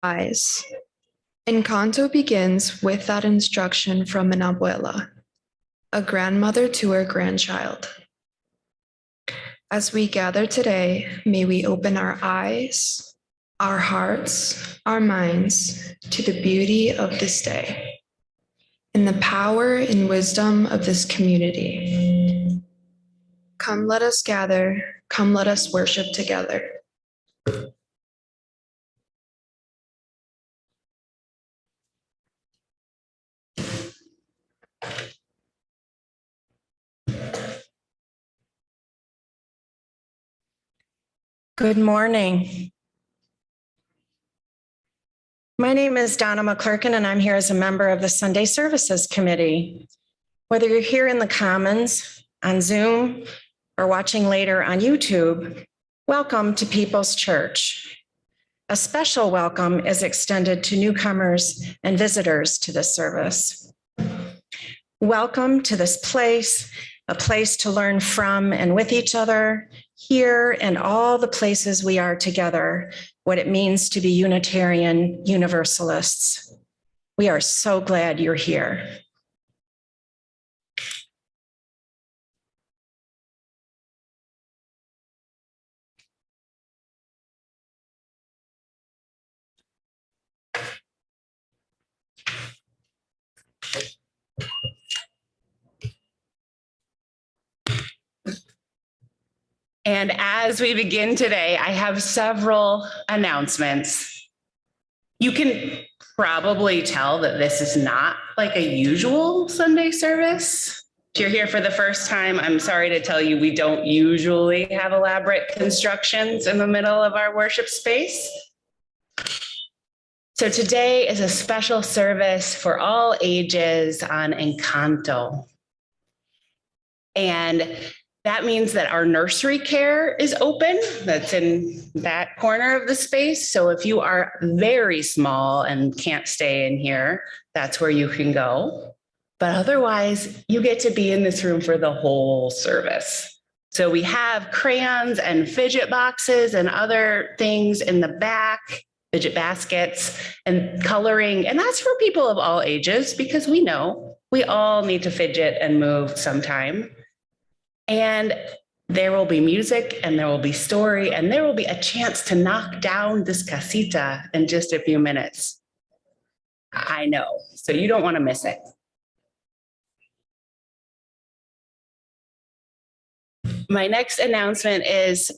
Eyes. Encanto begins with that instruction from an abuela, a grandmother to her grandchild. As we gather today, may we open our eyes, our hearts, our minds to the beauty of this day and the power and wisdom of this community. Come, let us gather. Come, let us worship together. Good morning. My name is Donna McClurkin, and I'm here as a member of the Sunday Services Committee. Whether you're here in the Commons, on Zoom, or watching later on YouTube, welcome to People's Church. A special welcome is extended to newcomers and visitors to this service. Welcome to this place, a place to learn from and with each other, here and all the places we are together, what it means to be Unitarian Universalists. We are so glad you're here. And as we begin today, I have several announcements. You can probably tell that this is not like a usual Sunday service. If you're here for the first time, I'm sorry to tell you we don't usually have elaborate constructions in the middle of our worship space. So today is a special service for all ages on Encanto. And that means that our nursery care is open. That's in that corner of the space. So if you are very small and can't stay in here, that's where you can go. But otherwise, you get to be in this room for the whole service. So we have crayons and fidget boxes and other things in the back, fidget baskets and coloring. And that's for people of all ages, because we know we all need to fidget and move sometime. And there will be music and there will be story and there will be a chance to knock down this casita in just a few minutes. I know, so you don't want to miss it. My next announcement is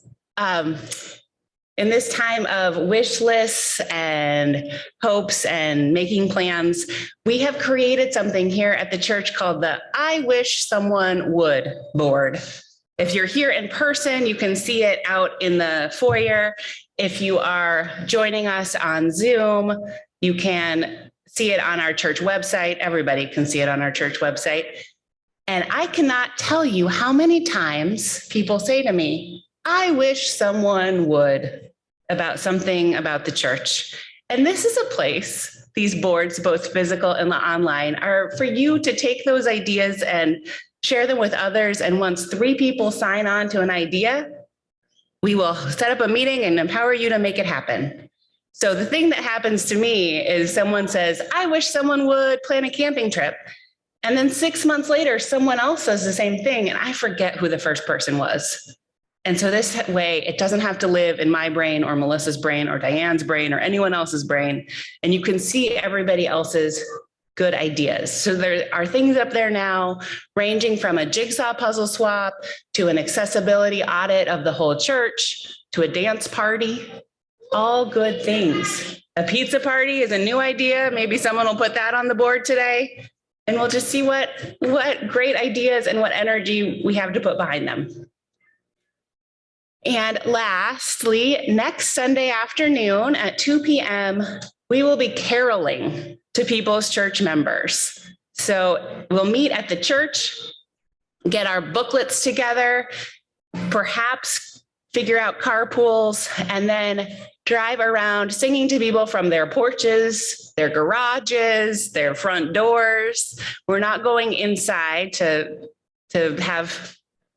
in this time of wish lists and hopes and making plans, we have created something here at the church called the I Wish Someone Would board. If you're here in person, you can see it out in the foyer. If you are joining us on Zoom, you can see it on our church website. Everybody can see it on our church website. And I cannot tell you how many times people say to me, I wish someone would about something about the church. And this is a place, these boards, both physical and online, are for you to take those ideas and share them with others. And once 3 people sign on to an idea, we will set up a meeting and empower you to make it happen. So the thing that happens to me is someone says, I wish someone would plan a camping trip. And then 6 months later, someone else says the same thing, and I forget who the first person was. And so this way, it doesn't have to live in my brain or Melissa's brain or Diane's brain or anyone else's brain. And you can see everybody else's good ideas. So there are things up there now ranging from a jigsaw puzzle swap to an accessibility audit of the whole church to a dance party, all good things. A pizza party is a new idea. Maybe someone will put that on the board today. And we'll just see what great ideas and what energy we have to put behind them. And lastly, next Sunday afternoon at 2 p.m., we will be caroling to People's Church members. So we'll meet at the church, get our booklets together, perhaps figure out carpools, and then drive around singing to people from their porches, their garages, their front doors. We're not going inside to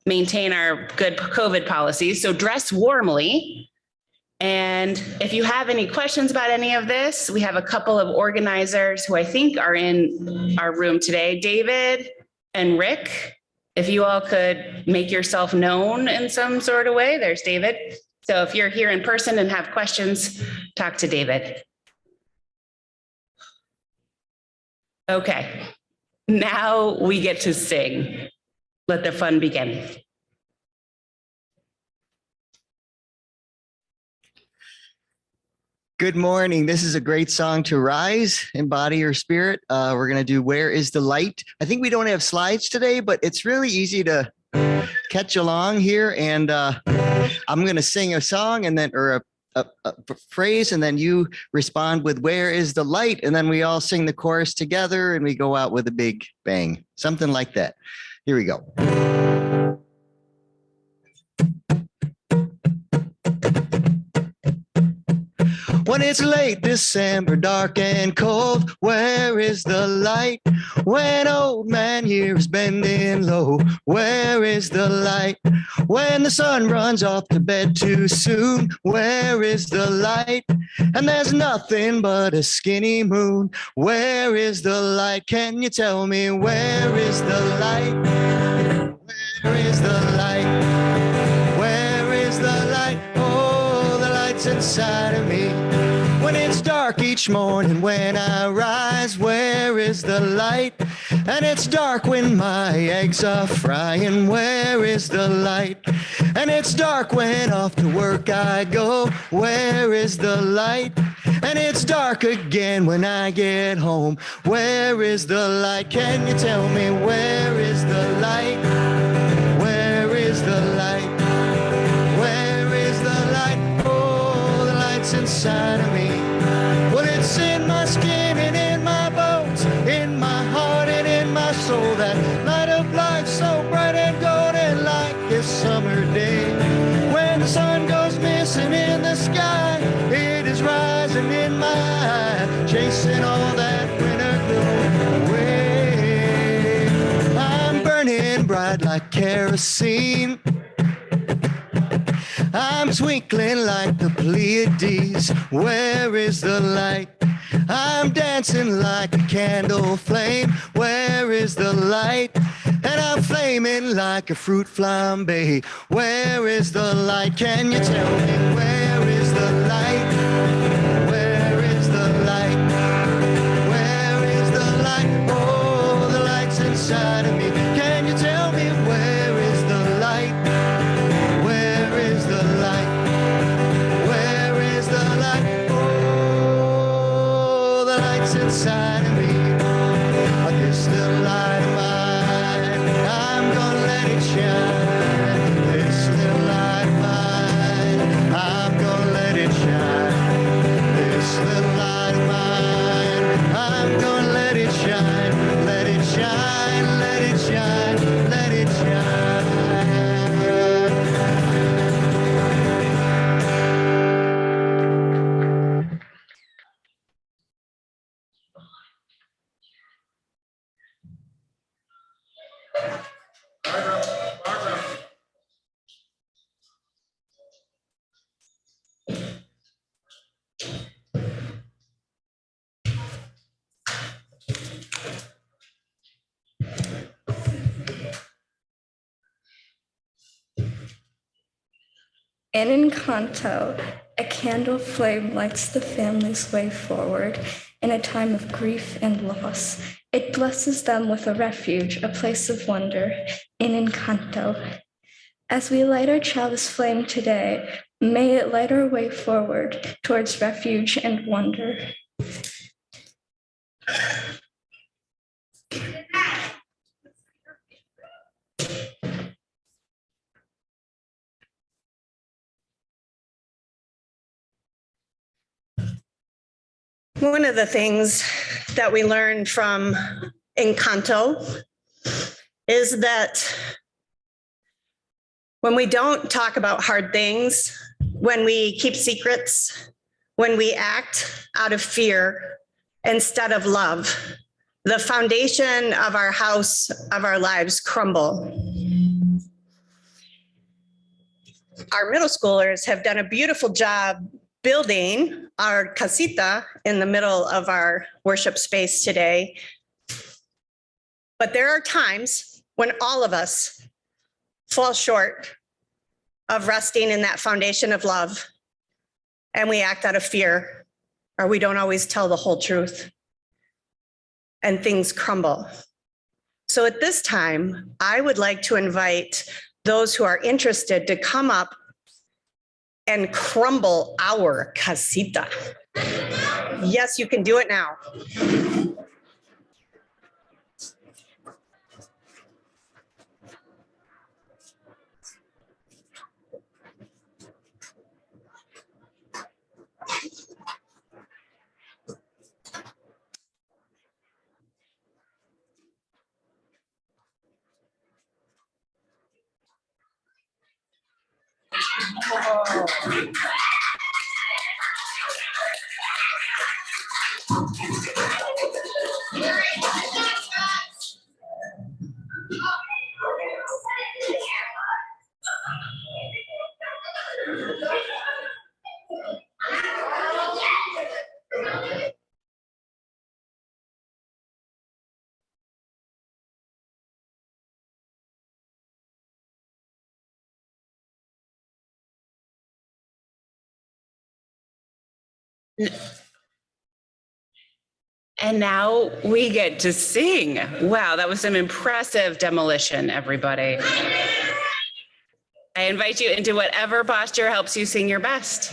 maintain our good COVID policies. So dress warmly And if you have any questions about any of this, we have a couple of organizers who I think are in our room today, David and Rick. If you all could make yourself known in some sort of way, there's David. So if you're here in person and have questions, talk to David. Okay, now we get to sing. Let the fun begin. Good morning. This is a great song to rise, embody your spirit. We're going to do Where is the Light? I think we don't have slides today, but it's really easy to catch along here. And I'm going to sing a song and then, or a phrase, and then you respond with Where is the light? And then we all sing the chorus together and we go out with a big bang, something like that. Here we go. When it's late December, dark and cold, where is the light? When old man here is bending low, where is the light? When the sun runs off to bed too soon, where is the light? And there's nothing but a skinny moon, where is the light? Can you tell me where is the light? Where is the light? Where is the light? Oh, the light's inside of me. When it's dark each morning when I rise, where is the light? And it's dark when my eggs are frying, where is the light? And it's dark when off to work I go, where is the light? And it's dark again when I get home, where is the light? Can you tell me where is the light? Where is the light? Where is the light? Oh, the light's inside of me. Well, it's in my skin and in my bones, in my heart and in my soul, that light of life so bright and golden like this summer day. When the sun goes missing in the sky, it is rising in my eye, chasing all that winter glow away. I'm burning bright like kerosene, I'm twinkling like the Pleiades. Where is the light? I'm dancing like a candle flame. Where is the light? And I'm flaming like a fruit flambe. Where is the light? Can you tell me where is the light? Where is the light? Where is the light? Oh, the light's inside of me. Can you tell me where is the light? Where is the light? Where is the light? Oh, the light's inside of me. This little light of mine, I'm gonna let it shine. This little light of mine, I'm gonna let it shine. This little light of mine, I'm gonna let it shine. Let it shine, let it shine, let it shine. In Encanto, a candle flame lights the family's way forward in a time of grief and loss. It blesses them with a refuge, a place of wonder in Encanto. As we light our chalice flame today, may it light our way forward towards refuge and wonder. One of the things that we learned from Encanto is that when we don't talk about hard things, when we keep secrets, when we act out of fear instead of love, the foundation of our house, of our lives crumble. our middle schoolers have done a beautiful job building our casita in the middle of our worship space today. But there are times when all of us fall short of resting in that foundation of love, and we act out of fear, or we don't always tell the whole truth, and things crumble. So at this time, I would like to invite those who are interested to come up and crumble our casita. Yes, you can do it now. And now we get to sing. Wow, that was some impressive demolition, everybody. I invite you into whatever posture helps you sing your best.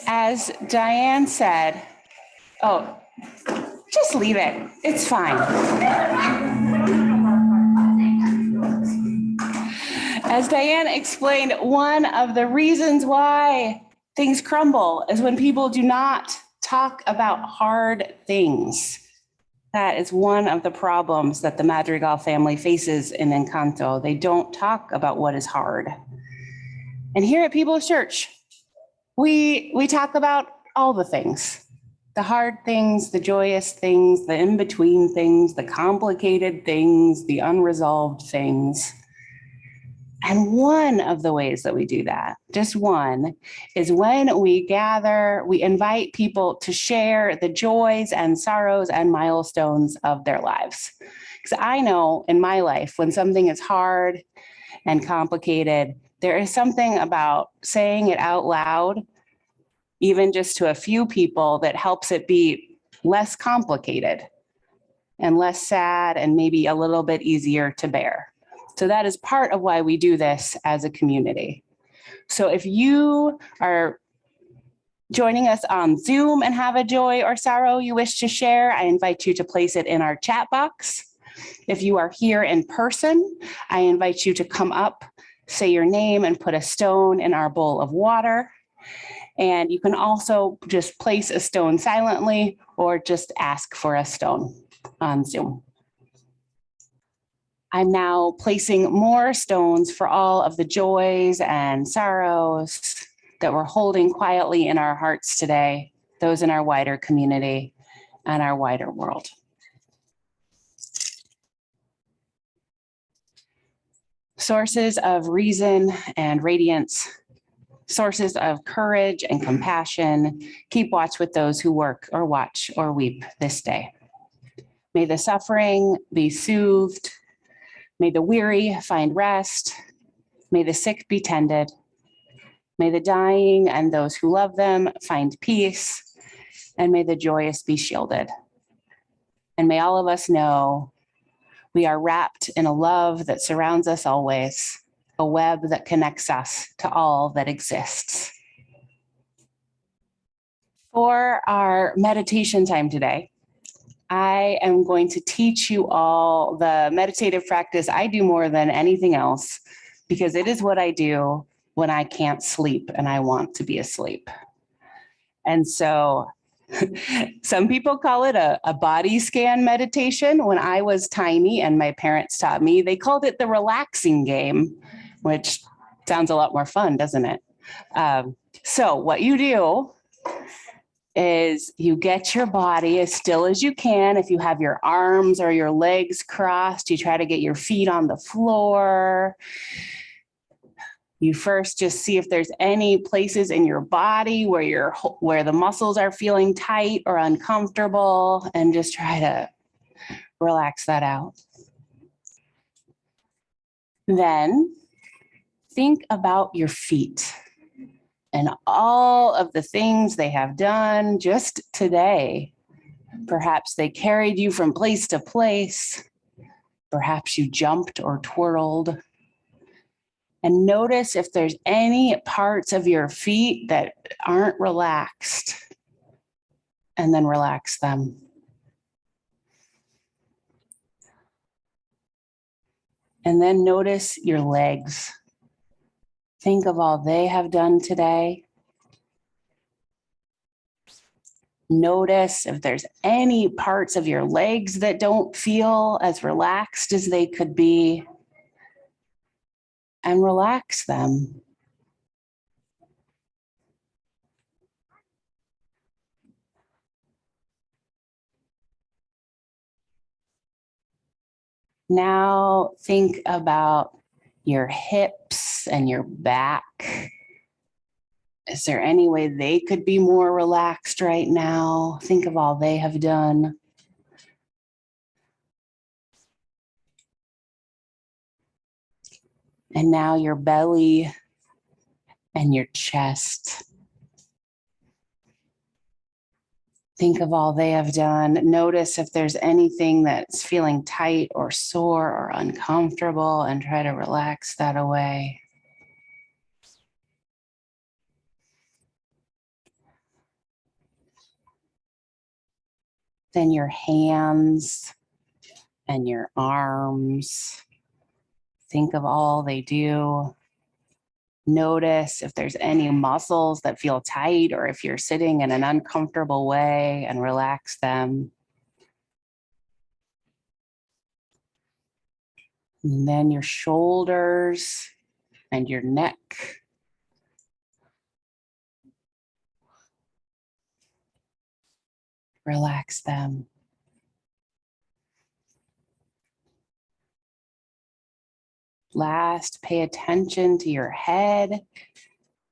As Diane said, oh, just leave it. It's fine. As Diane explained, one of the reasons why things crumble is when people do not talk about hard things. That is one of the problems that the Madrigal family faces in Encanto. They don't talk about what is hard. And here at People's Church, we talk about all the things, the hard things, the joyous things, the in-between things, the complicated things, the unresolved things. And one of the ways that we do that, just one, is when we gather, we invite people to share the joys and sorrows and milestones of their lives. Because I know in my life, when something is hard and complicated, there is something about saying it out loud, even just to a few people, that helps it be less complicated and less sad and maybe a little bit easier to bear. So that is part of why we do this as a community. So if you are joining us on Zoom and have a joy or sorrow you wish to share, I invite you to place it in our chat box. If you are here in person, I invite you to come up, say your name, and put a stone in our bowl of water. And you can also just place a stone silently or just ask for a stone on Zoom. I'm now placing more stones for all of the joys and sorrows that we're holding quietly in our hearts today, those in our wider community and our wider world. Sources of reason and radiance, sources of courage and compassion, keep watch with those who work or watch or weep this day. May the suffering be soothed. May the weary find rest. May the sick be tended. May the dying and those who love them find peace. And may the joyous be shielded. And may all of us know we are wrapped in a love that surrounds us always, a web that connects us to all that exists. For our meditation time today, I am going to teach you all the meditative practice I do more than anything else, because it is what I do when I can't sleep and I want to be asleep. And so some people call it a body scan meditation. When I was tiny and my parents taught me, they called it the relaxing game, which sounds a lot more fun, doesn't it? So what you do is you get your body as still as you can. If you have your arms or your legs crossed, you try to get your feet on the floor. You first just see if there's any places in your body where the muscles are feeling tight or uncomfortable, and just try to relax that out. Then think about your feet and all of the things they have done just today. Perhaps they carried you from place to place. Perhaps you jumped or twirled. And notice if there's any parts of your feet that aren't relaxed, and then relax them. And then notice your legs. Think of all they have done today. Notice if there's any parts of your legs that don't feel as relaxed as they could be, and relax them. Now think about your hips and your back. Is there any way they could be more relaxed right now? Think of all they have done. And now your belly and your chest. Think of all they have done. Notice if there's anything that's feeling tight or sore or uncomfortable, and try to relax that away. Then your hands and your arms. Think of all they do. Notice if there's any muscles that feel tight, or if you're sitting in an uncomfortable way, and relax them. And then your shoulders and your neck. Relax them. Last, pay attention to your head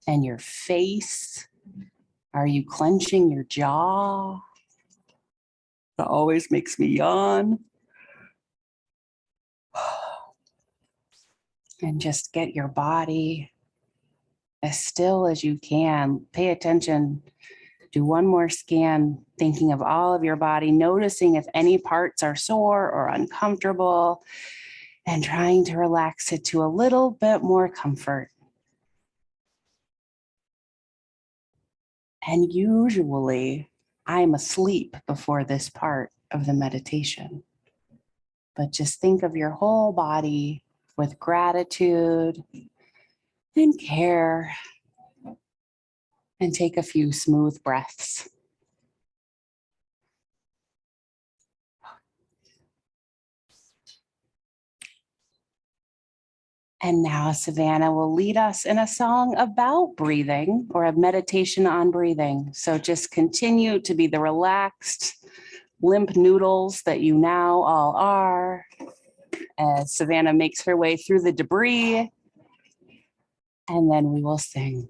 and your face. Are you clenching your jaw? That always makes me yawn. And just get your body as still as you can. Pay attention. Do one more scan, thinking of all of your body, noticing if any parts are sore or uncomfortable, and trying to relax it to a little bit more comfort. And usually I'm asleep before this part of the meditation. But just think of your whole body with gratitude and care, and take a few smooth breaths. And now Savannah will lead us in a song about breathing, or a meditation on breathing. So just continue to be the relaxed, limp noodles that you now all are, as Savannah makes her way through the debris, and then we will sing.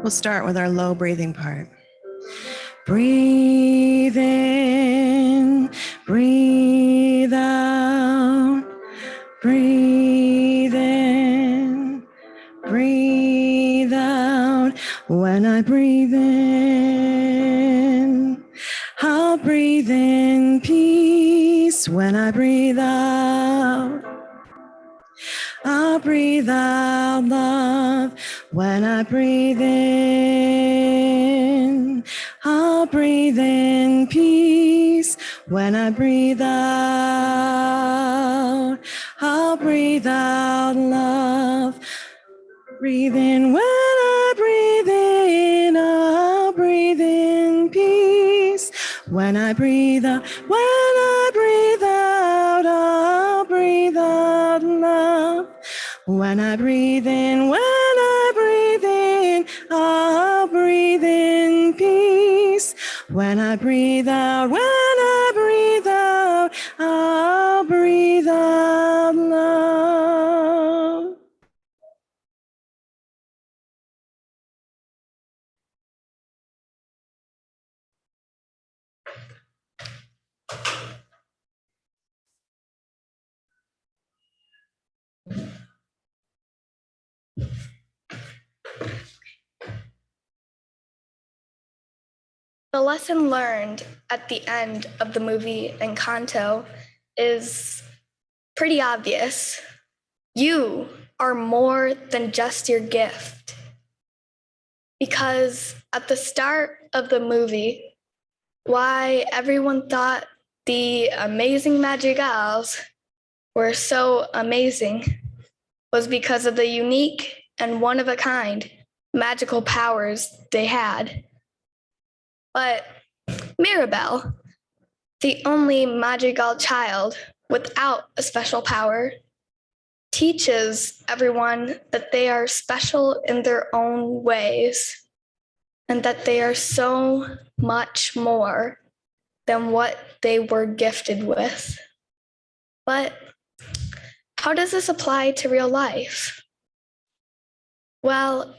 We'll start with our low breathing part. Breathe in, breathe out, breathe in, breathe out. When I breathe in, I'll breathe in peace. When I breathe out, I'll breathe out love. When I breathe in, I'll breathe in peace. When I breathe out, I'll breathe out love. Breathe in. When I breathe in, I'll breathe in peace. When I breathe out, I'll breathe out love. When I breathe in, I'll breathe in peace. When I breathe out, I'll breathe out love. The lesson learned at the end of the movie Encanto is pretty obvious. You are more than just your gift. Because at the start of the movie, why everyone thought the amazing madrigals were so amazing was because of the unique and one-of-a-kind magical powers they had. But Mirabelle, the only madrigal child without a special power, teaches everyone that they are special in their own ways and that they are so much more than what they were gifted with. But how does this apply to real life? Well,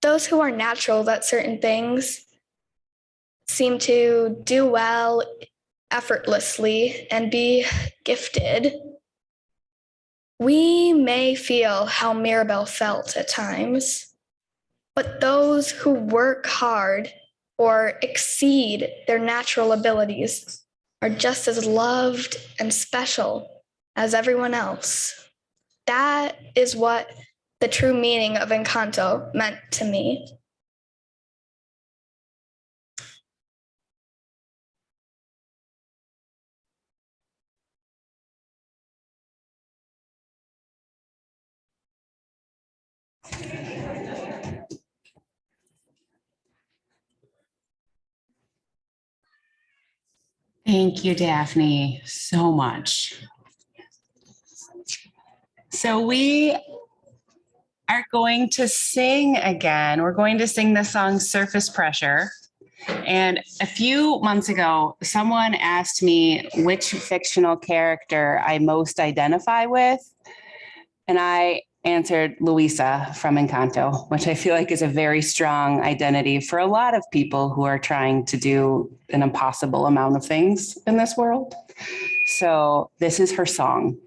those who are natural at certain things seem to do well effortlessly and be gifted. We may feel how Mirabelle felt at times, but those who work hard or exceed their natural abilities are just as loved and special as everyone else. That is what the true meaning of Encanto meant to me. Thank you, Daphne, so much. So we are going to sing again. We're going to sing the song Surface Pressure. And a few months ago, someone asked me which fictional character I most identify with. And I answered Luisa from Encanto, which I feel like is a very strong identity for a lot of people who are trying to do an impossible amount of things in this world. So this is her song.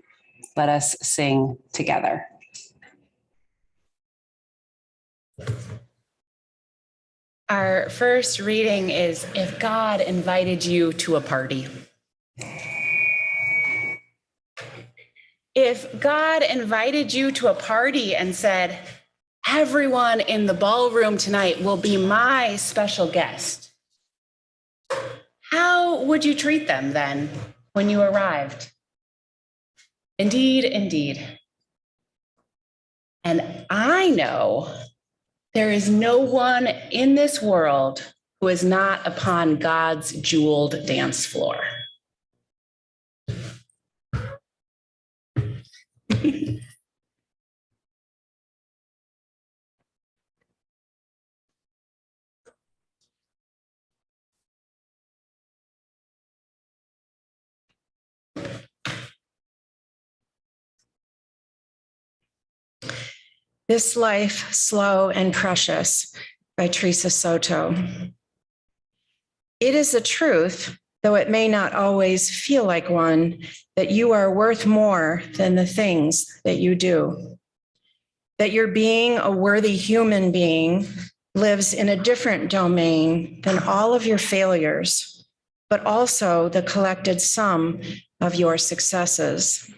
Let us sing together. Our first reading is If God Invited You to a Party. If God invited you to a party and said, everyone in the ballroom tonight will be my special guest, how would you treat them then when you arrived? Indeed, indeed. And I know there is no one in this world who is not upon God's jeweled dance floor. This Life, Slow and Precious by Teresa Soto. It is a truth, though it may not always feel like one, that you are worth more than the things that you do. That your being a worthy human being lives in a different domain than all of your failures, but also the collected sum of your successes.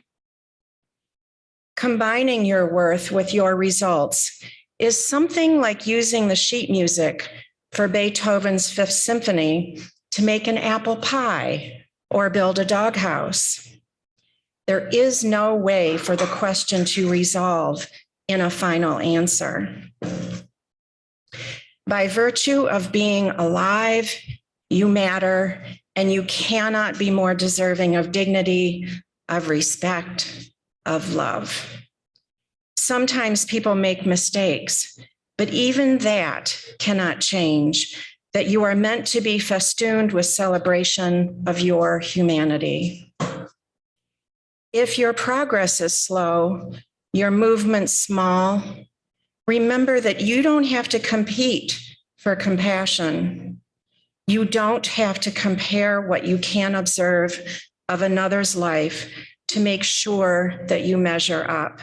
Combining your worth with your results is something like using the sheet music for Beethoven's Fifth Symphony to make an apple pie or build a doghouse. There is no way for the question to resolve in a final answer. By virtue of being alive, you matter and you cannot be more deserving of dignity, of respect, of love. Sometimes people make mistakes, but even that cannot change that you are meant to be festooned with celebration of your humanity. If your progress is slow, your movement small, remember that you don't have to compete for compassion. You don't have to compare what you can observe of another's life to make sure that you measure up.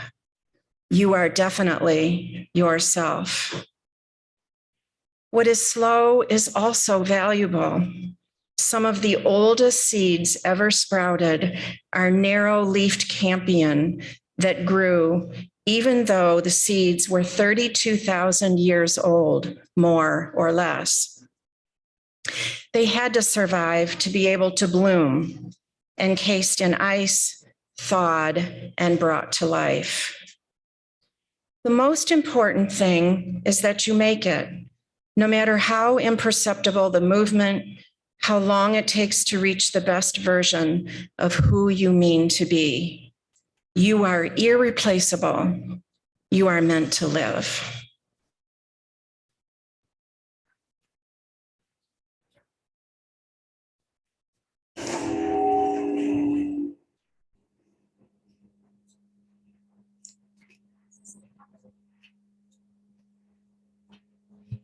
You are definitely yourself. What is slow is also valuable. Some of the oldest seeds ever sprouted are narrow-leafed campion that grew even though the seeds were 32,000 years old, more or less. They had to survive to be able to bloom, encased in ice, thawed, and brought to life. The most important thing is that you make it, no matter how imperceptible the movement, how long it takes to reach the best version of who you mean to be. You are irreplaceable. You are meant to live.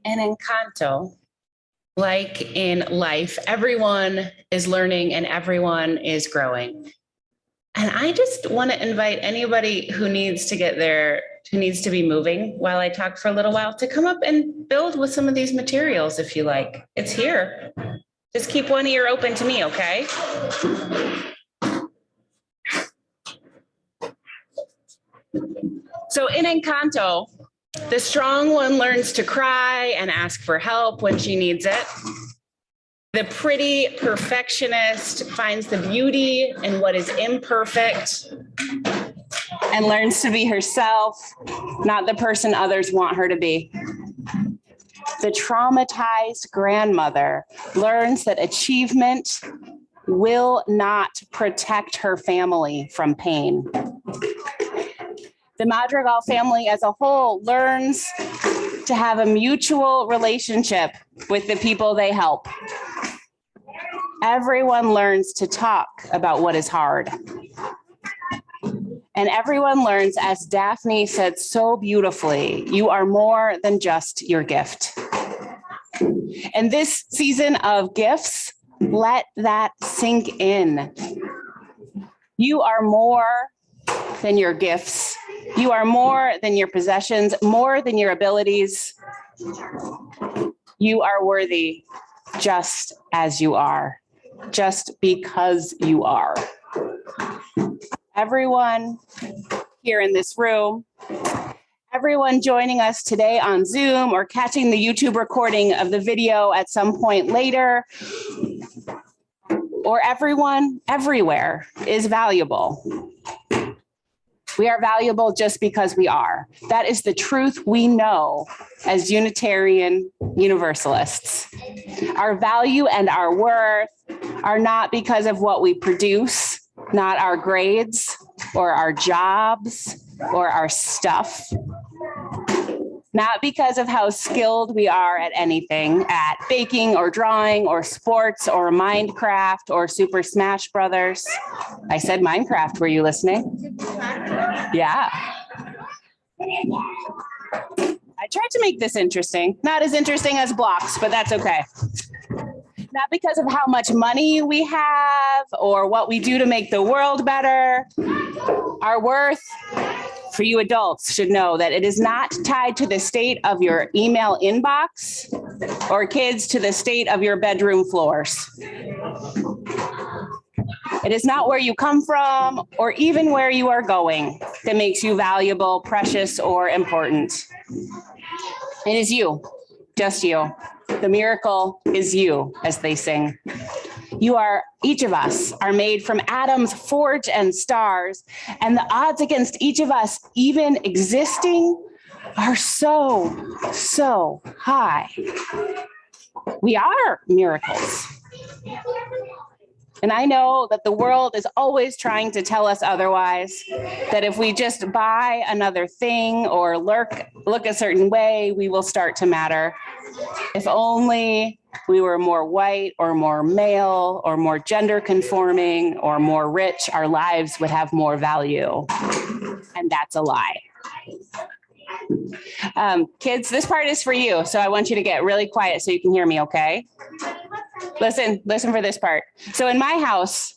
In Encanto, like in life, everyone is learning and everyone is growing. And I just want to invite anybody who needs to get there, who needs to be moving while I talk for a little while, to come up and build with some of these materials if you like. It's here. Just keep one ear open to me, okay? So in Encanto, the strong one learns to cry and ask for help when she needs it. The pretty perfectionist finds the beauty in what is imperfect and learns to be herself, not the person others want her to be. The traumatized grandmother learns that achievement will not protect her family from pain. The Madrigal family as a whole learns to have a mutual relationship with the people they help. Everyone learns to talk about what is hard. And everyone learns, as Daphne said so beautifully, you are more than just your gift. And this season of gifts, let that sink in. You are more than your gifts. You are more than your possessions, more than your abilities. You are worthy just as you are, just because you are. Everyone here in this room, everyone joining us today on Zoom or catching the YouTube recording of the video at some point later, or everyone everywhere is valuable. We are valuable just because we are. That is the truth we know as Unitarian Universalists. Our value and our worth are not because of what we produce, not our grades or our jobs or our stuff. Not because of how skilled we are at anything, at baking or drawing or sports or Minecraft or Super Smash Brothers. I said Minecraft, were you listening? Yeah. I tried to make this interesting. Not as interesting as blocks, but that's okay. Not because of how much money we have or what we do to make the world better. Our worth, for you adults, should know that it is not tied to the state of your email inbox, or kids to the state of your bedroom floors. It is not where you come from or even where you are going that makes you valuable, precious, or important. It is you, just you. The miracle is you, as they sing. You are, each of us are made from atoms, forged and stars, and the odds against each of us even existing are so, so high. We are miracles. And I know that the world is always trying to tell us otherwise, that if we just buy another thing or look a certain way, we will start to matter. If only we were more white or more male or more gender conforming or more rich, our lives would have more value. And that's a lie. Kids, this part is for you. So I want you to get really quiet so you can hear me, okay? Listen for this part. So in my house,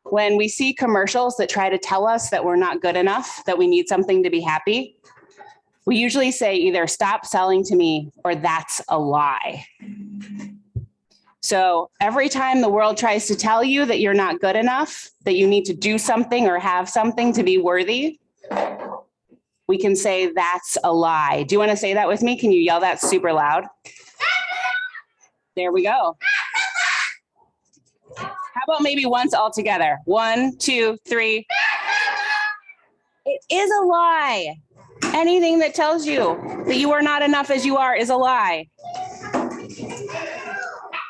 when we see commercials that try to tell us that we're not good enough, that we need something to be happy, we usually say either stop selling to me or that's a lie. So every time the world tries to tell you that you're not good enough, that you need to do something or have something to be worthy, we can say that's a lie. Do you want to say that with me? Can you yell that super loud? There we go. How about maybe once all together? 1, 2, 3. It is a lie. Anything that tells you that you are not enough as you are is a lie.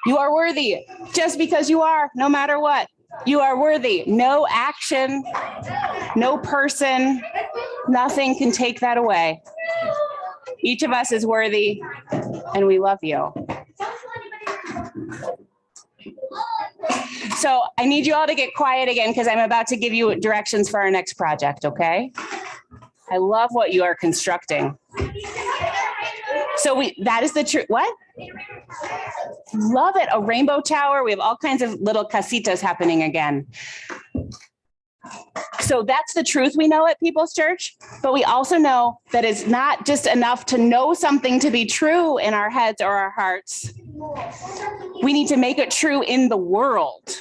You are worthy just because you are, no matter what. You are worthy. No action, no person, nothing can take that away. Each of us is worthy and we love you. So I need you all to get quiet again because I'm about to give you directions for our next project, okay? I love what you are constructing. So that is the truth. What? Love it. A rainbow tower. We have all kinds of little casitas happening again. So that's the truth we know at People's Church, but we also know that it's not just enough to know something to be true in our heads or our hearts. We need to make it true in the world.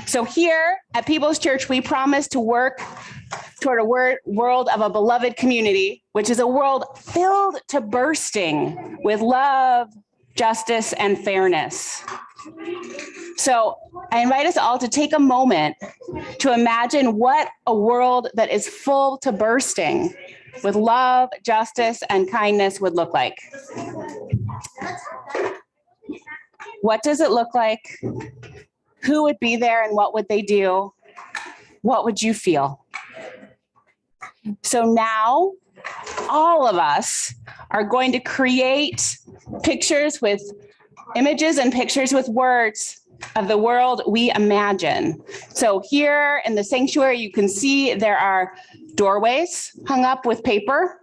So here at People's Church, we promise to work toward a world of a beloved community, which is a world filled to bursting with love, justice, and fairness. So I invite us all to take a moment to imagine what a world that is full to bursting with love, justice, and kindness would look like. What does it look like? Who would be there and what would they do? What would you feel? So now all of us are going to create pictures with images and pictures with words of the world we imagine. So here in the sanctuary, you can see there are doorways hung up with paper.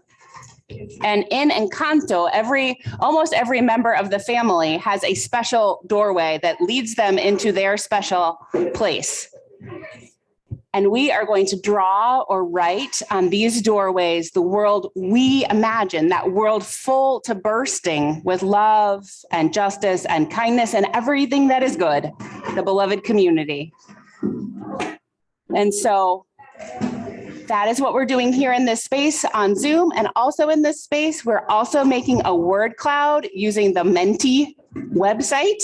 And in Encanto, almost every member of the family has a special doorway that leads them into their special place. And we are going to draw or write on these doorways the world we imagine, that world full to bursting with love and justice and kindness and everything that is good, the beloved community. And so that is what we're doing here in this space on Zoom. And also in this space, we're also making a word cloud using the Menti website.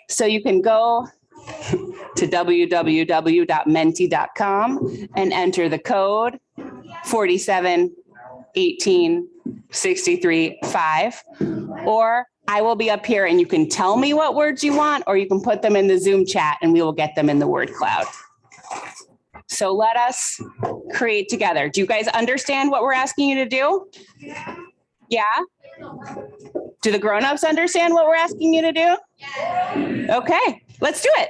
So you can go to www.menti.com and enter the code 471863.5, or I will be up here and you can tell me what words you want, or you can put them in the Zoom chat and we will get them in the word cloud. So let us create together. Do you guys understand what we're asking you to do? Yeah? Do the grown-ups understand what we're asking you to do? Okay, let's do it.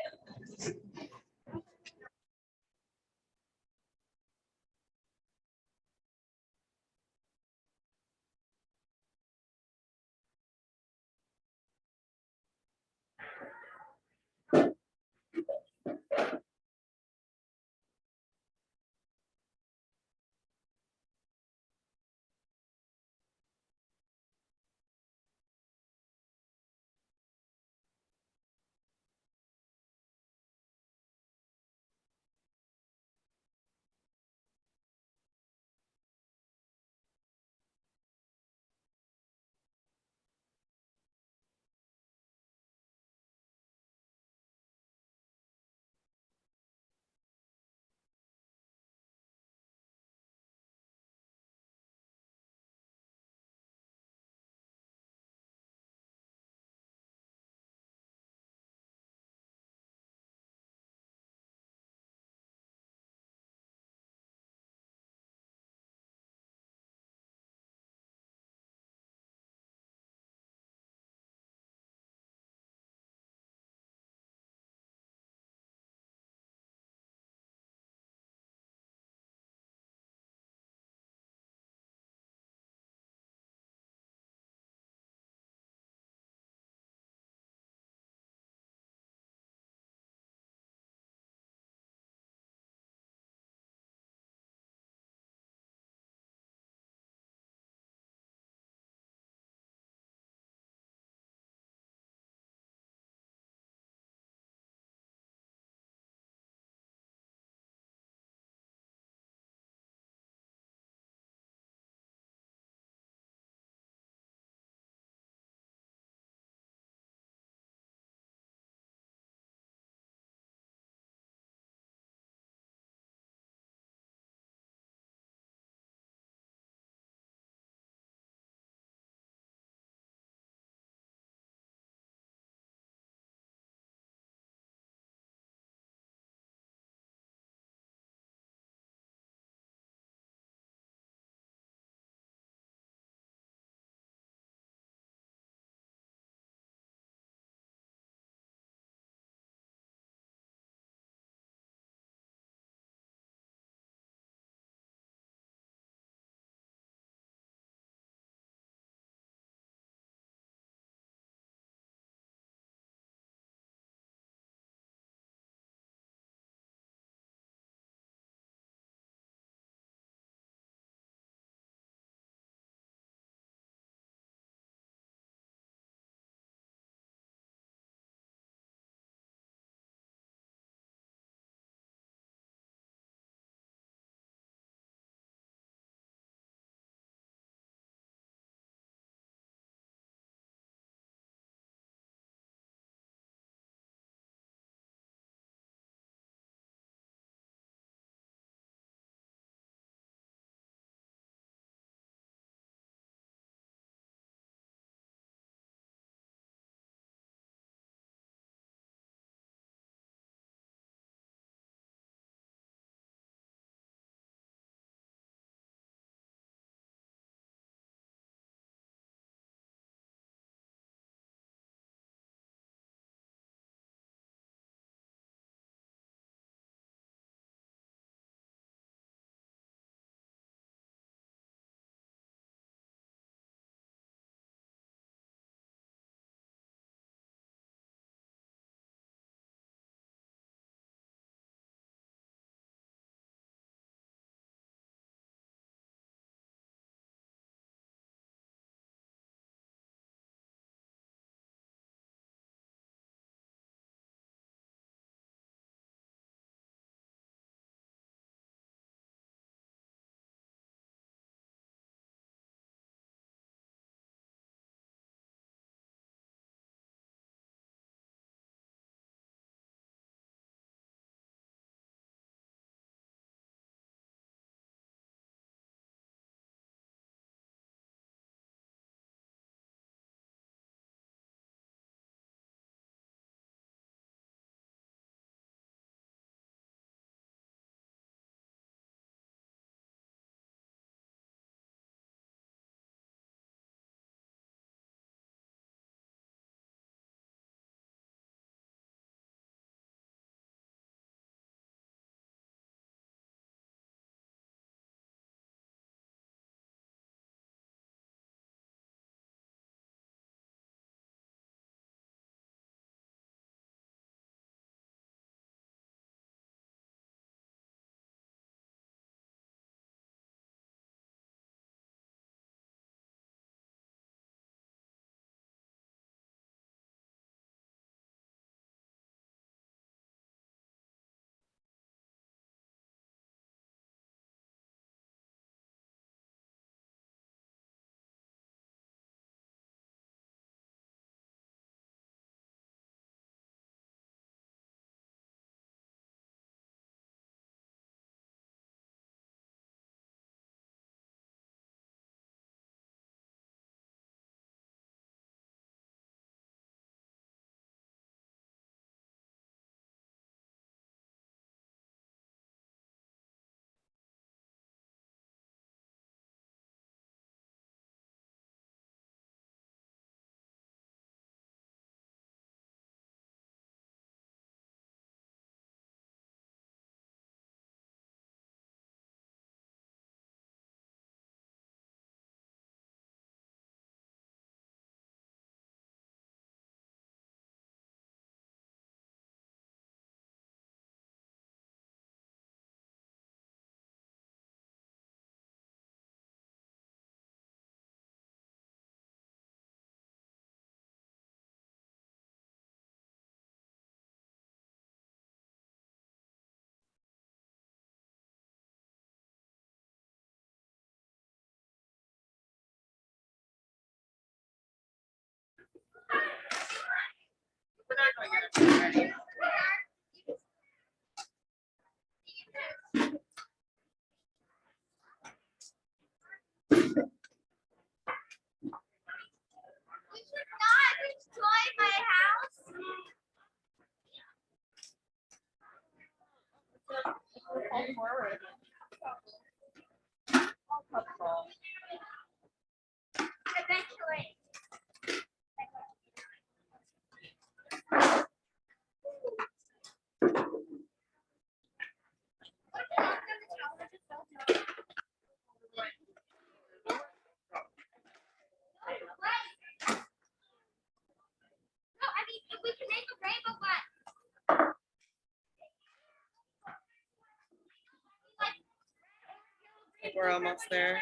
We're almost there.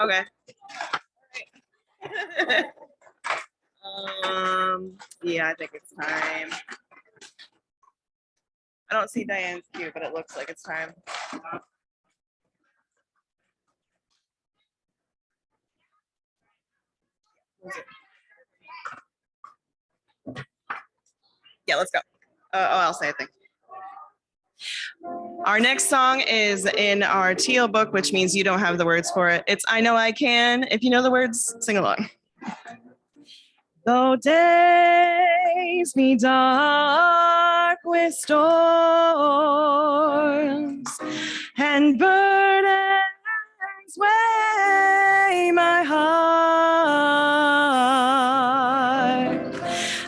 Okay. Yeah, I think it's time. I don't see Diane's cue, but it looks like it's time. Yeah, let's go. I'll say a thing. Our next song is in our teal book, which means you don't have the words for it. It's I Know I Can. If you know the words, sing along. Though days be dark with storms and burdens weigh my heart,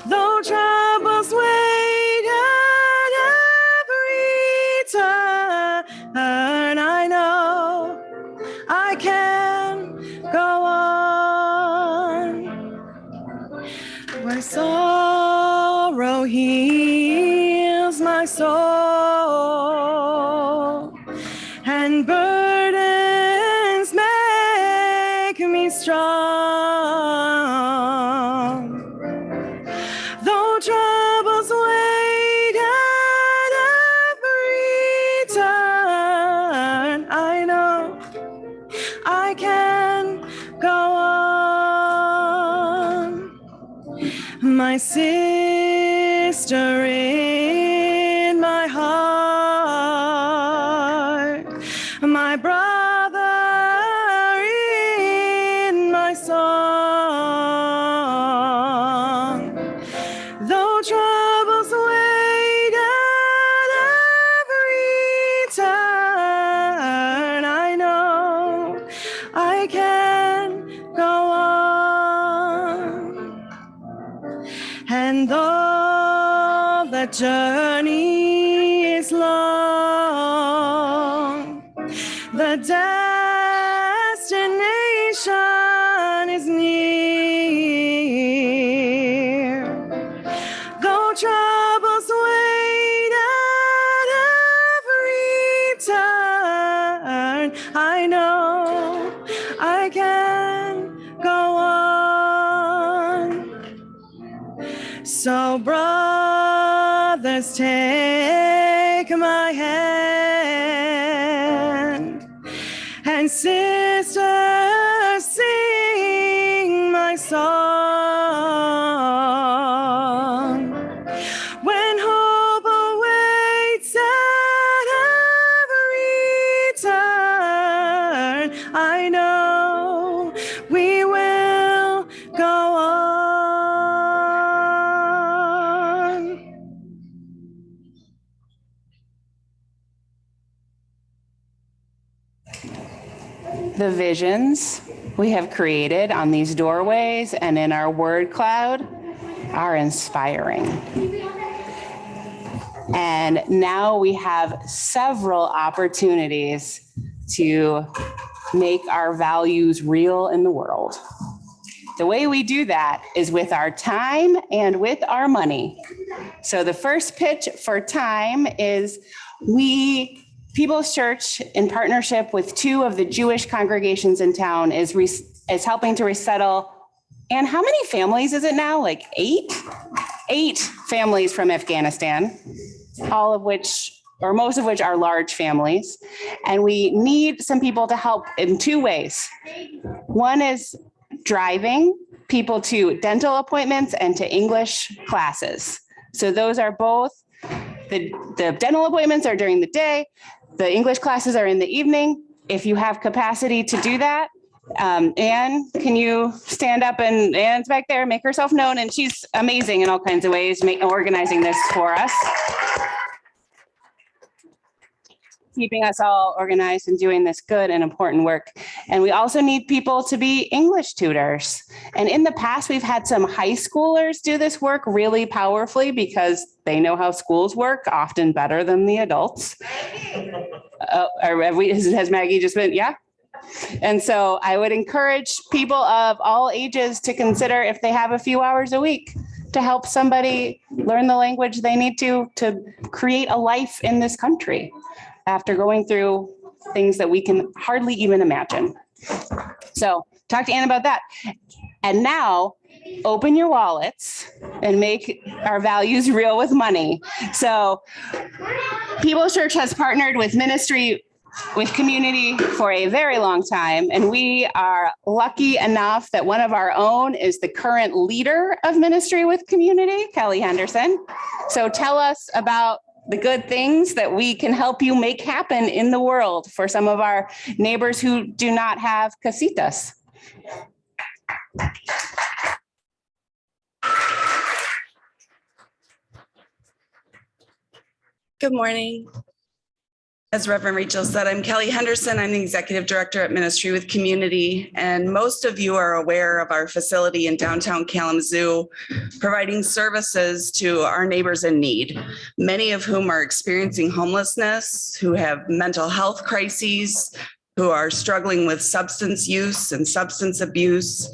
though troubles wait at every turn, I know I can go on. My sorrow heals my soul, and burdens make me strong. Though troubles wait at every turn, I know I can go on. My sister in my heart, my brother in my song. Though troubles wait at every turn, I know I can go on. And though the journey is long, the destination is near. Though troubles wait at every turn, I know I can go on. So brothers, take my hand, and sisters, sing my song. When hope awaits at every turn, I know we will go on. The visions we have created on these doorways and in our word cloud are inspiring. And now we have several opportunities to make our values real in the world. The way we do that is with our time and with our money. So the first pitch for time is People's Church, in partnership with 2 of the Jewish congregations in town, is helping to resettle. And how many families is it now? Like 8? 8 families from Afghanistan, all of which, or most of which, are large families. And we need some people to help in 2 ways. One is driving people to dental appointments and to English classes. So those are both, the dental appointments are during the day, the English classes are in the evening. If you have capacity to do that, Anne, can you stand up, and Anne's back there, make herself known, and she's amazing in all kinds of ways, organizing this for us, keeping us all organized and doing this good and important work. And we also need people to be English tutors. And in the past, we've had some high schoolers do this work really powerfully because they know how schools work, often better than the adults. Has Maggie just been, yeah? And so I would encourage people of all ages to consider if they have a few hours a week to help somebody learn the language they need to create a life in this country after going through things that we can hardly even imagine. So talk to Anne about that. And now open your wallets and make our values real with money. So People's Church has partnered with Ministry with Community for a very long time. And we are lucky enough that one of our own is the current leader of Ministry with Community, Kelly Henderson. So tell us about the good things that we can help you make happen in the world for some of our neighbors who do not have casitas. Good morning. As Reverend Rachel said, I'm Kelly Henderson. I'm the Executive Director at Ministry with Community, and most of you are aware of our facility in downtown Kalamazoo, providing services to our neighbors in need, many of whom are experiencing homelessness, who have mental health crises, who are struggling with substance use and substance abuse,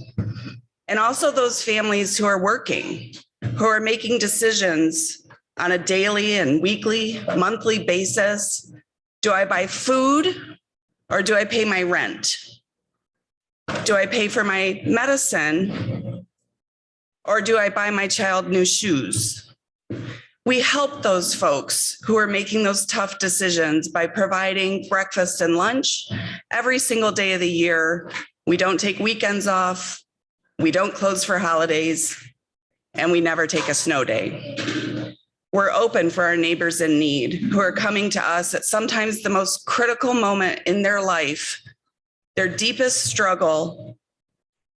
and also those families who are working, who are making decisions on a daily and weekly, monthly basis. Do I buy food or do I pay my rent? Do I pay for my medicine or do I buy my child new shoes? We help those folks who are making those tough decisions by providing breakfast and lunch every single day of the year. We don't take weekends off. We don't close for holidays, and we never take a snow day. We're open for our neighbors in need who are coming to us at sometimes the most critical moment in their life, their deepest struggle.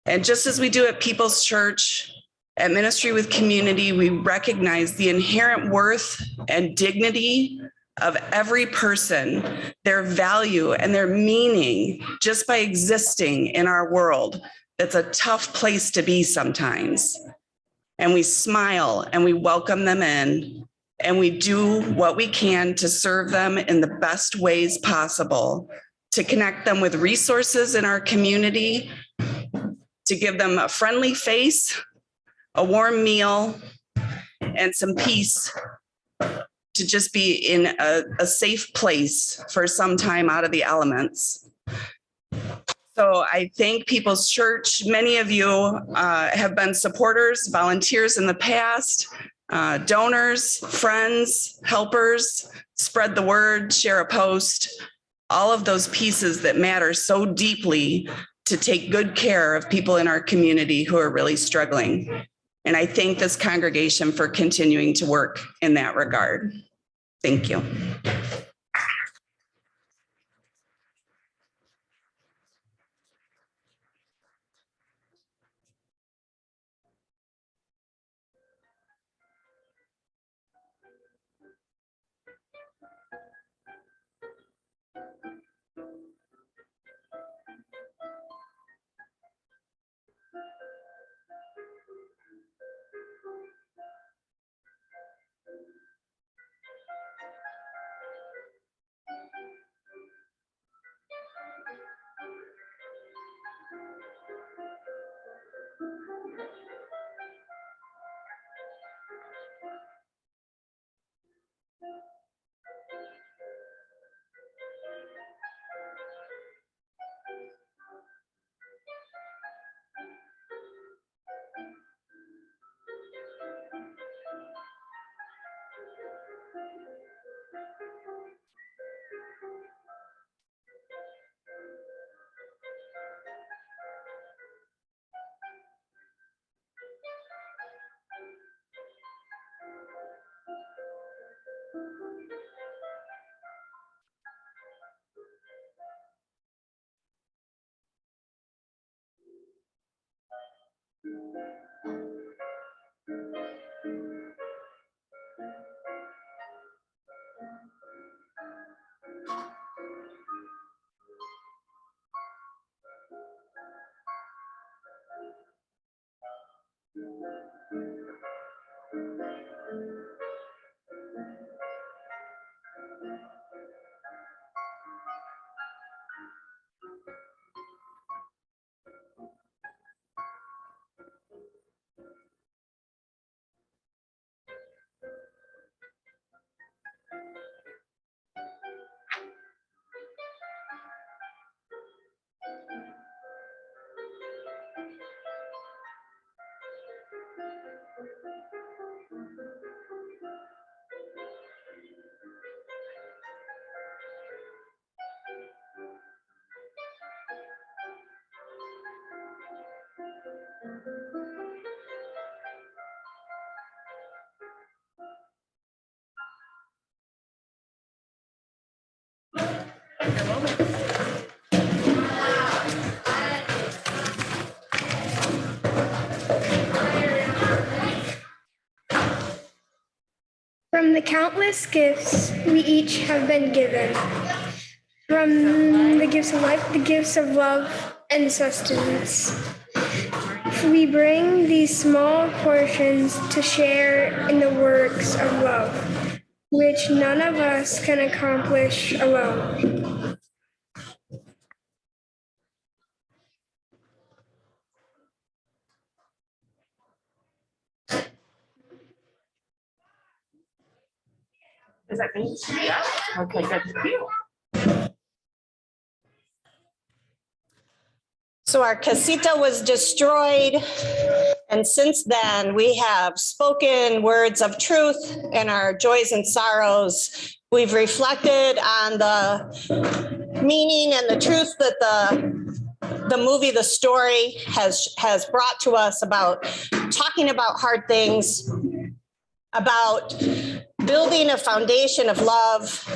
And just as we do at People's Church, at Ministry with Community, we recognize the inherent worth and dignity of every person, their value and their meaning just by existing in our world. That's a tough place to be sometimes. And we smile and we welcome them in, and we do what we can to serve them in the best ways possible, to connect them with resources in our community, to give them a friendly face, a warm meal, and some peace to just be in a safe place for some time out of the elements. So I thank People's Church. Many of you have been supporters, volunteers in the past, donors, friends, helpers, spread the word, share a post, all of those pieces that matter so deeply to take good care of people in our community who are really struggling. And I thank this congregation for continuing to work in that regard. Thank you. From the countless gifts we each have been given, from the gifts of life, the gifts of love and sustenance, we bring these small portions to share in the works of love, which none of us can accomplish alone. Does that mean? Yeah. Okay, good. So our casita was destroyed, and since then we have spoken words of truth in our joys and sorrows. We've reflected on the meaning and the truth that the movie, the story has brought to us about talking about hard things, about building a foundation of love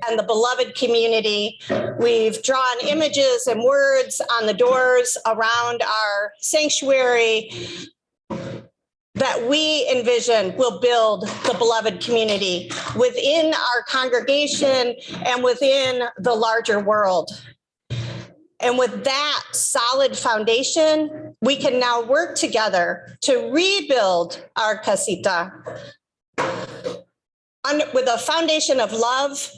and the beloved community. We've drawn images and words on the doors around our sanctuary that we envision will build the beloved community within our congregation and within the larger world. And with that solid foundation, we can now work together to rebuild our casita with a foundation of love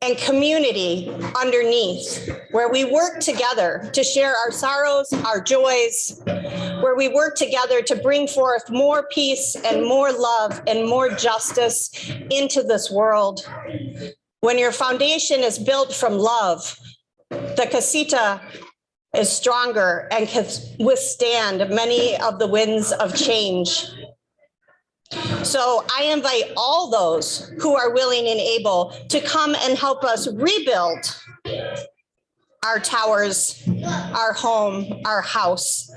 and community underneath, where we work together to share our sorrows, our joys, where we work together to bring forth more peace and more love and more justice into this world. When your foundation is built from love, the casita is stronger and can withstand many of the winds of change. So I invite all those who are willing and able to come and help us rebuild our towers, our home, our house,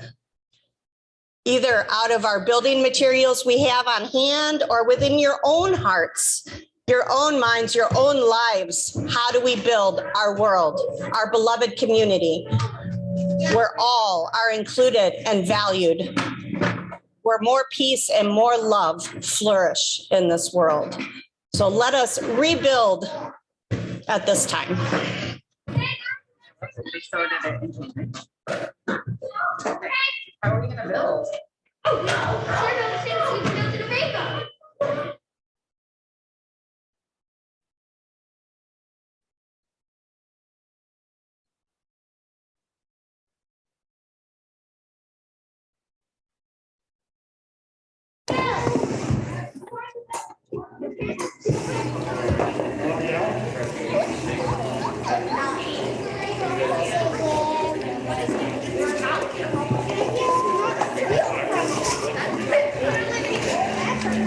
either out of our building materials we have on hand or within your own hearts, your own minds, your own lives. How do we build our world, our beloved community, where all are included and valued, where more peace and more love flourish in this world? So let us rebuild at this time. How are we gonna build?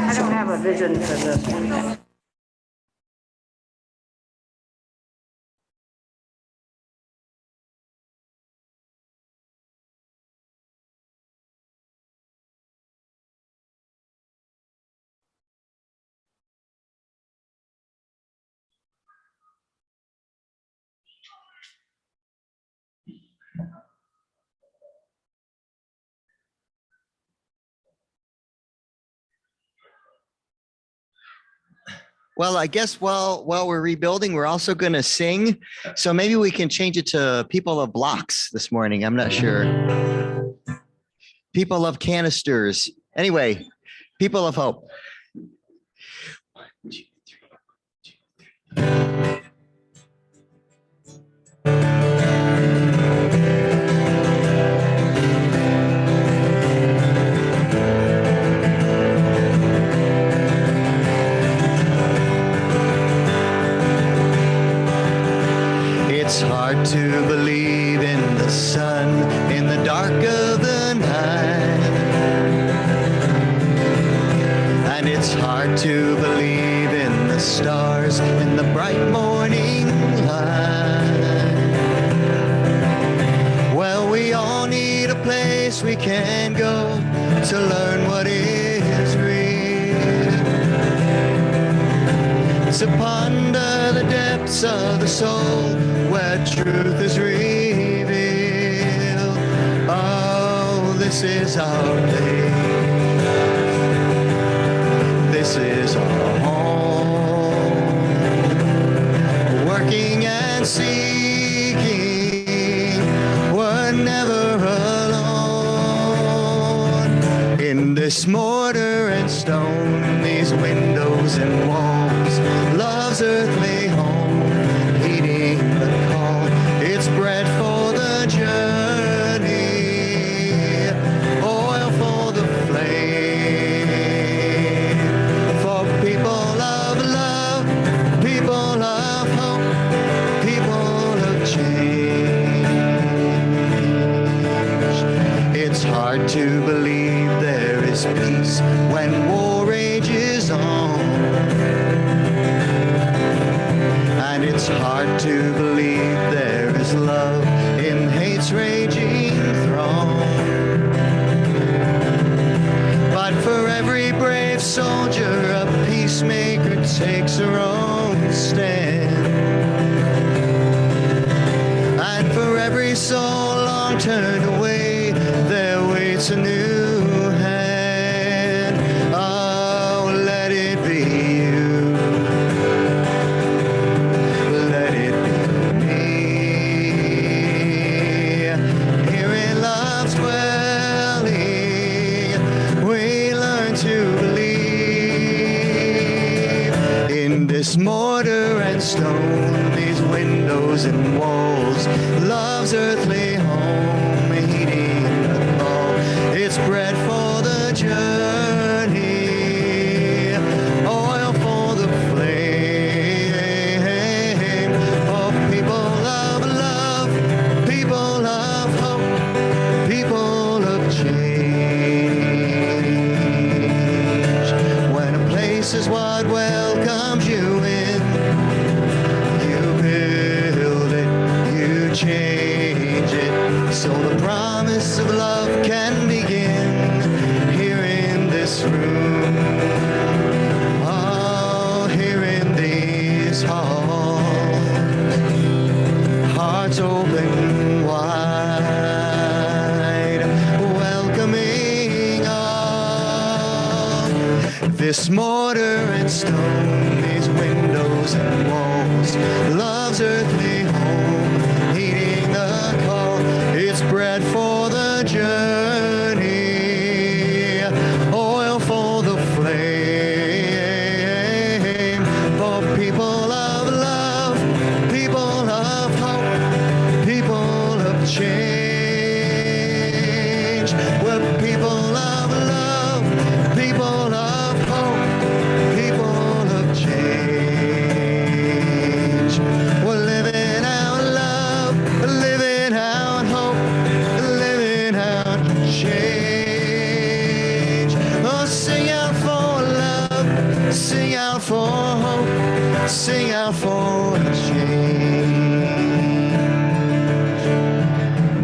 I don't have a vision for this. Well, I guess while we're rebuilding, we're also going to sing. So maybe we can change it to People of Blocks this morning. I'm not sure. People of Canisters. Anyway, People of Hope. 1, 2, 3, 1, 2, 3. hard to believe in the sun in the dark of the night. And it's hard to believe in the stars in the bright morning light. Well, we all need a place we can go to learn what is real, to ponder the depths of the soul where truth is revealed. Oh, this is our place. This is our home. Working and seeking, we're never alone. In this mortar and stone, these windows and walls, love's earthly home, heeding the call. It's bread for the journey, oil for the flame, for people of love, people of hope, people of change. It's hard to believe there is peace when war rages on. And it's hard to believe there is love in hate's raging throng. But for every brave soldier, a peacemaker takes her own stand. And for every soul long turned away, there waits a new hand. Oh, let it be you. Let it be me. Here in love's dwelling, we learn to believe. In this mortar and stone, these windows and walls, love's earthly home, heeding the call. It's bread for the journey, oil for the flame, for people of love, people of hope, people of change. When a place is what welcomes you in, you build it, you change it, so the promise of love can begin here in this room. Oh, here in these halls, hearts open wide, welcoming all. This mortar and stone, these windows and walls, love's earthly home, heeding the call. It's bread for the journey, oil for the flame, for people of love, people of hope, people of change. We're people of love, people of hope, people of change. We're living out love, living out hope, living out change. Oh, sing out for love, sing out for hope, sing out for change.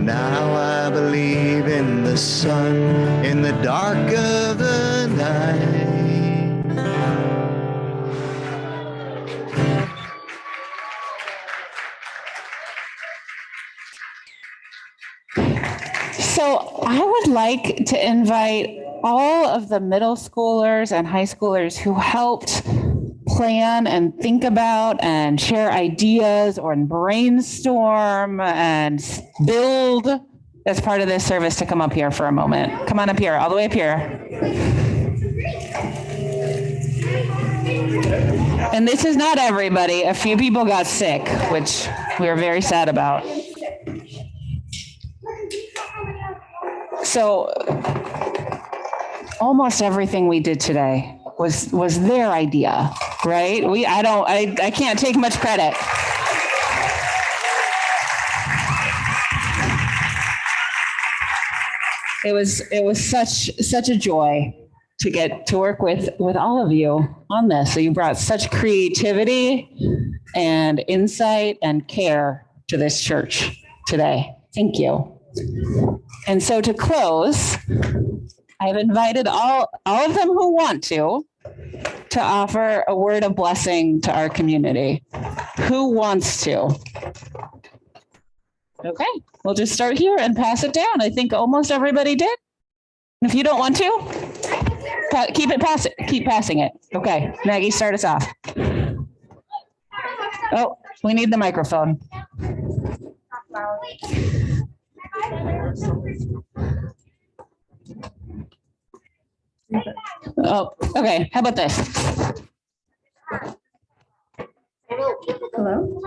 Now I believe in the sun in the dark of the night. So I would like to invite all of the middle schoolers and high schoolers who helped plan and think about and share ideas or brainstorm and build as part of this service to come up here for a moment. Come on up here, all the way up here. And this is not everybody. A few people got sick, which we are very sad about. So almost everything we did today was their idea, right? I can't take much credit. It was such a joy to get to work with all of you on this. So you brought such creativity and insight and care to this church today. Thank you. And so to close, I've invited all of them who want to offer a word of blessing to our community. Who wants to? Okay, we'll just start here and pass it down. I think almost everybody did. If you don't want to, keep passing it. Okay, Maggie, start us off. Oh, we need the microphone. Oh, okay. How about this? Hello?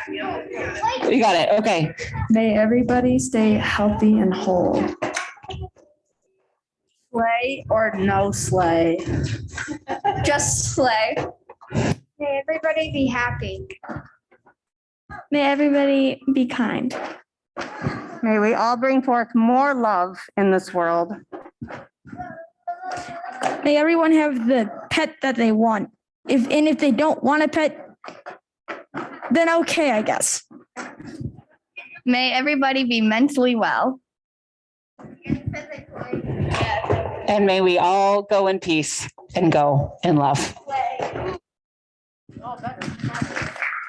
You got it. Okay. May everybody stay healthy and whole. Slay or no slay? Just slay. May everybody be happy. May everybody be kind. May we all bring forth more love in this world. May everyone have the pet that they want. If they don't want a pet, then okay, I guess. May everybody be mentally well. And may we all go in peace and go in love.